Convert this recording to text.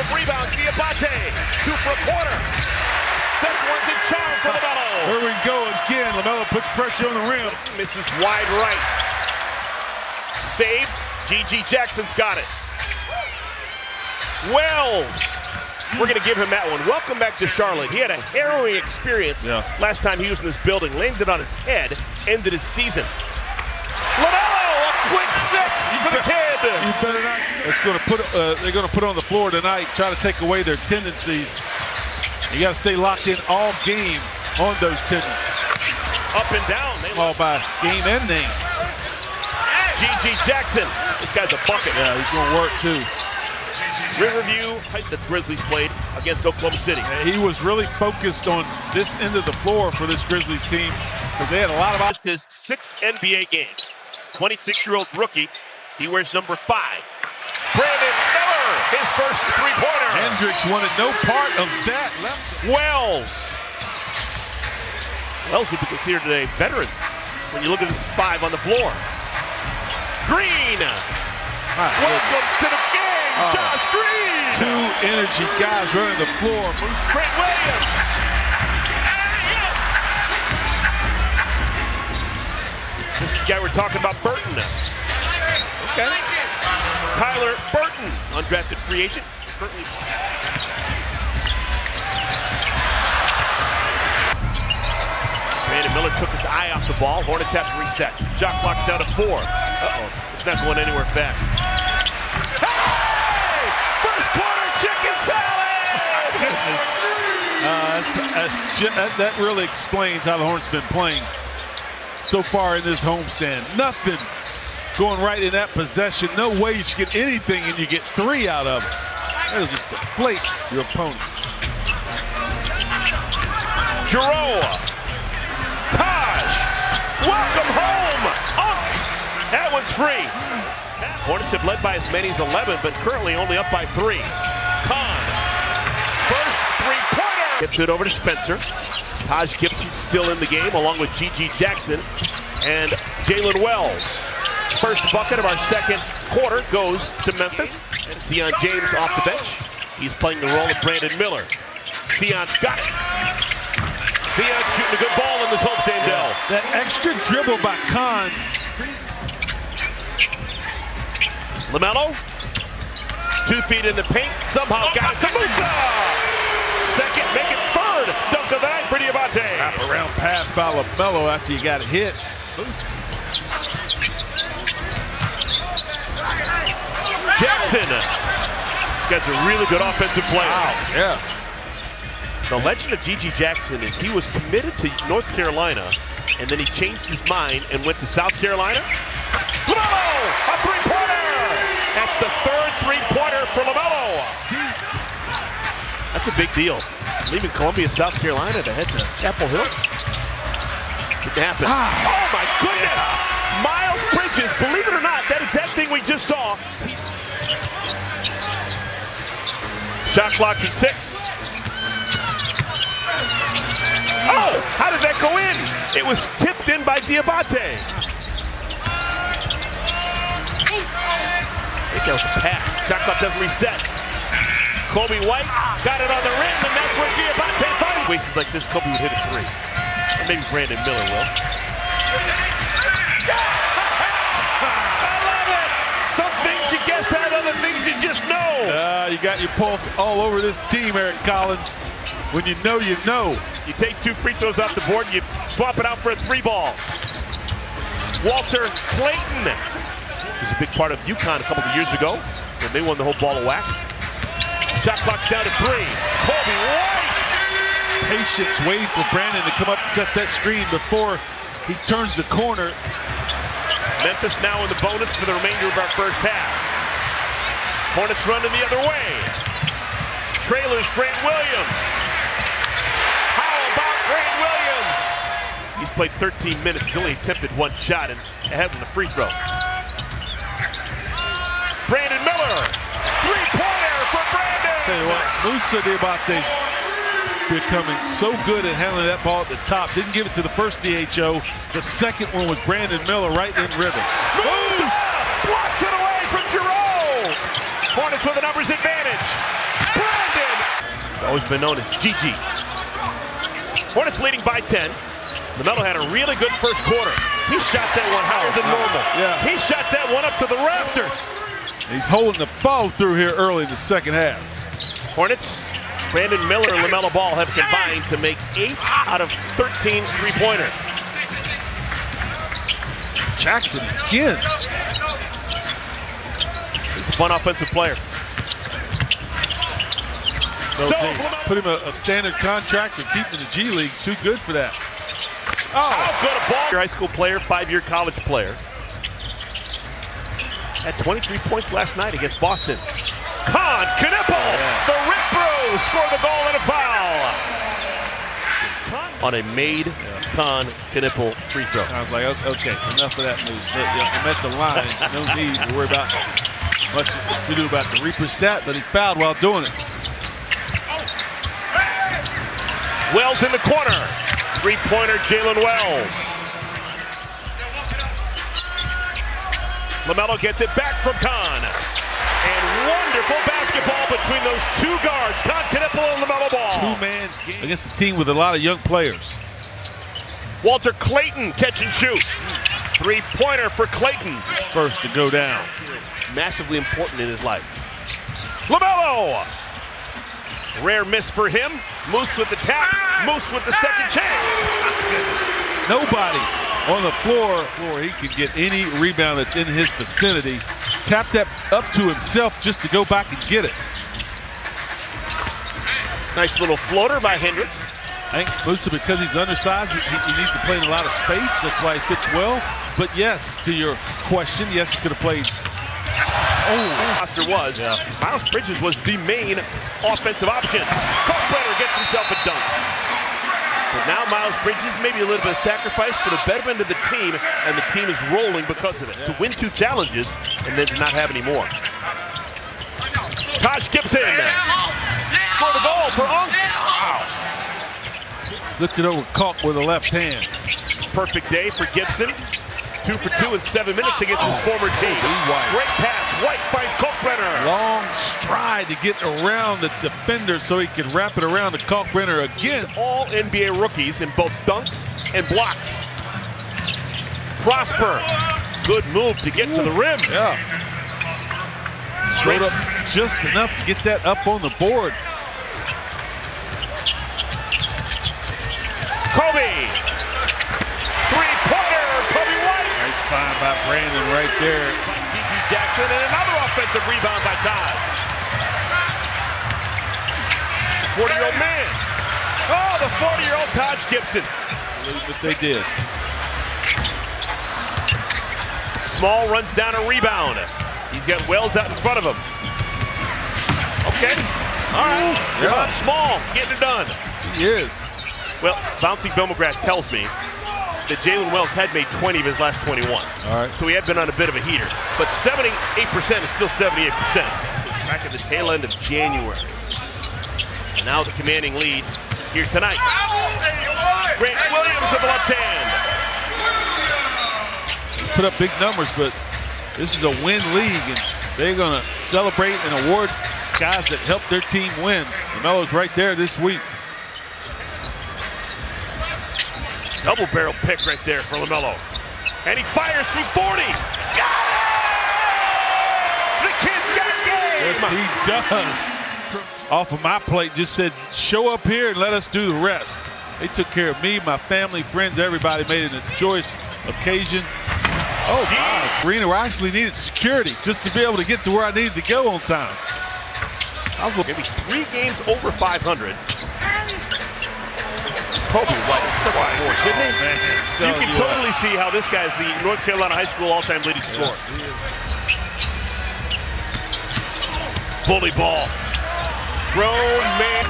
Offensive rebound, Diabate. 2 for a quarter. Second one's in charge for LaMelo. Here we go again. LaMelo puts pressure on the rim. Misses wide right. Saved. G.G. Jackson's got it. Wells. We're going to give him that one. Welcome back to Charlotte. He had a harrowing experience last time he was in this building. Landed on his head. Ended his season. LaMelo, a quick 6 for the kid. You better not. They're going to put on the floor tonight. Try to take away their tendencies. You got to stay locked in all game on those tendencies. Up and down. All by game and name. G.G. Jackson. This guy's a bucket. Yeah, he's going to work too. Riverview, the Grizzlies played against Oklahoma City. He was really focused on this end of the floor for this Grizzlies team because they had a lot of his 6th NBA game. 26-year-old rookie. He wears number 5. Brandon Miller, his first 3-pointer. Hendricks wanted no part of that. Wells would be considered a veteran when you look at this 5 on the floor. Green. Welcome to the game. Josh Green! 2 energy guys running the floor. Grant Williams! This is the guy we're talking about, Burton. Okay. Tyler Burton, undrafted free agent. Brandon Miller took his eye off the ball. Hornets have to reset. Shot clock's down to 4. Uh-oh. It's not going anywhere fast. Chicken salad! That really explains how the Hornets been playing so far in this homestand. Nothing going right in that possession. No way you should get anything and you get 3 out of it. That'll just deflate your opponent. Giroux. Taj. Welcome home. That one's free. Hornets have led by as many as 11, but currently only up by 3. Kahn, first 3-pointer. Gets it over to Spencer. Taj Gibson's still in the game, along with G.G. Jackson and Jalen Wells. First bucket of our second quarter goes to Memphis. And Zion James off the bench. He's playing the role of Brandon Miller. Zion's got it. Zion shooting a good ball in this homestand, Dell. That extra dribble by Kahn. LaMelo. 2 feet in the paint, somehow got it to Musa! Second, make it third. Dunk of the night for Diabate. Wrap around pass by LaMelo after you got hit. Jackson. This guy's a really good offensive player. Wow, yeah. The legend of G.G. Jackson is he was committed to North Carolina, and then he changed his mind and went to South Carolina. LaMelo, a 3-pointer! That's the 3rd 3-pointer for LaMelo. That's a big deal. Leaving Columbia, South Carolina to head to Chapel Hill. Didn't happen. Oh my goodness! Miles Bridges, believe it or not, that exact thing we just saw. Shot clock at 6. Oh, how did that go in? It was tipped in by Diabate. I think that was a pass. Shot clock doesn't reset. Kobe White got it on the rim, and that's where Diabate finds. Wasted like this, Kobe would hit a 3. Or maybe Brandon Miller will. I love it! Some things you guess at, other things you just know. You got your pulse all over this team, Eric Collins. When you know, you know. You take 2 free throws off the board, and you swap it out for a 3-ball. Walter Clayton. He was a big part of UConn a couple of years ago when they won the whole ball of wax. Shot clock's down to 3. Kobe White! Patience waiting for Brandon to come up and set that screen before he turns the corner. Memphis now in the bonus for the remainder of our first half. Hornets running the other way. Trailers, Grant Williams. How about Grant Williams? He's played 13 minutes. He's only attempted 1 shot and ahead with a free throw. Brandon Miller. 3-pointer for Brandon. Tell you what, Musa Diabate's becoming so good at handling that ball at the top. Didn't give it to the first DHO. The second one was Brandon Miller right in rhythm. Musa blocks it away from Giroux. Hornets with a numbers advantage. always been known as GG. Hornets leading by 10. LaMelo had a really good first quarter. He shot that one higher than normal. Yeah. He shot that one up to the rafters. He's holding the follow through here early in the second half. Hornets, Brandon Miller and LaMelo Ball have combined to make 8 out of 13 three-pointers. Jackson again. He's a fun offensive player. So put him a standard contract and keep him in the G League. Too good for that. Oh, good a ball. High school player, 5-year college player. Had 23 points last night against Boston. Knipple, the rip through, score the goal and a foul. On a made Knipple free throw. I was like, okay, enough of that news. I'm at the line. No need to worry about much to do about the Reaper stat, but he fouled while doing it. Wells in the corner. Three-pointer, Jalen Wells. LaMelo gets it back from Kahn. And wonderful basketball between those two guards, Knipple and LaMelo Ball. Two-man game against a team with a lot of young players. Walter Clayton catch and shoot. Three-pointer for Clayton. First to go down. Massively important in his life. LaMelo. Rare miss for him. Moose with the tap. Moose with the second chance. Nobody on the floor he can get any rebound that's in his vicinity. Tap that up to himself just to go back and get it. Nice little floater by Hendricks. I think mostly because he's undersized, he needs to play in a lot of space. That's why he fits well. But yes, to your question, yes, he could have played. Roster was. Miles Bridges was the main offensive option. Kalkbrenner gets himself a dunk. But now Miles Bridges, maybe a little bit of sacrifice for the betterment of the team, and the team is rolling because of it. To win 2 challenges and then to not have any more. Taj Gibson for the goal for Unk. Wow. Looked it over Kalk with a left hand. Perfect day for Gibson. 2 for 2 in 7 minutes against his former team. Great pass. White finds Kalkbrenner. Long stride to get around the defender so he can wrap it around to Kalkbrenner again. All NBA rookies in both dunks and blocks. Prosper. Good move to get to the rim. Yeah. Straight up just enough to get that up on the board. Kobe. Three-pointer. Kobe White. Nice find by Brandon right there. G.G. Jackson and another offensive rebound by Todd. 40-year-old man. Oh, the 40-year-old Taj Gibson. Believe what they did. Small runs down a rebound. He's got Wells out in front of him. Okay. All right. Yeah. Small getting it done. He is. Well, Bouncing Bill McGrath tells me that Jalen Wells had made 20 of his last 21. All right. So he had been on a bit of a heater. But 78% is still 78%. Back at the tail end of January. And now the commanding lead here tonight. Grant Williams with the left hand. Put up big numbers, but this is a win league, and they're going to celebrate and award guys that helped their team win. LaMelo's right there this week. Double barrel pick right there for LaMelo. And he fires from 40. Got it! The kid's got game! Yes, he does. Off of my plate, just said, show up here and let us do the rest. They took care of me, my family, friends, everybody. Made it a joyous occasion. Oh, my. Arena where I actually needed security just to be able to get to where I needed to go on time. I was looking at 3 games over 500. Kobe was like 34, didn't he? You can totally see how this guy's the North Carolina high school all-time leading scorer. Bully ball. Grown man.